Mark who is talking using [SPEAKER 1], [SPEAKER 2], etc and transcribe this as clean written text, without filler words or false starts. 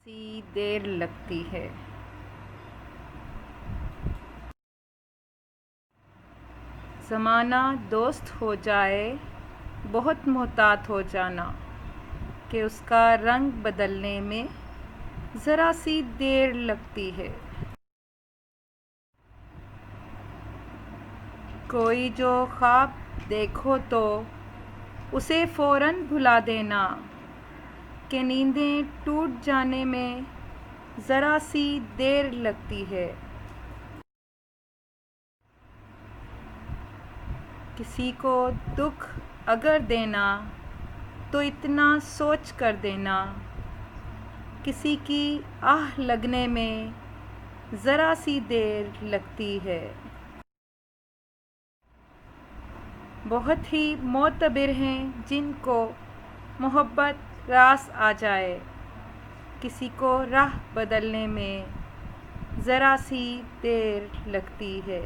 [SPEAKER 1] सी देर लगती है। ज़माना दोस्त हो जाए, बहुत मोहतात हो जाना कि उसका रंग बदलने में ज़रा सी देर लगती है। कोई जो ख्वाब देखो तो उसे फ़ौरन भुला देना कि नींदें टूट जाने में ज़रा सी देर लगती है। किसी को दुख अगर देना तो इतना सोच कर देना, किसी की आह लगने में ज़रा सी देर लगती है। बहुत ही मोतबर हैं जिनको मोहब्बत रास आ जाए, किसी को राह बदलने में ज़रा सी देर लगती है।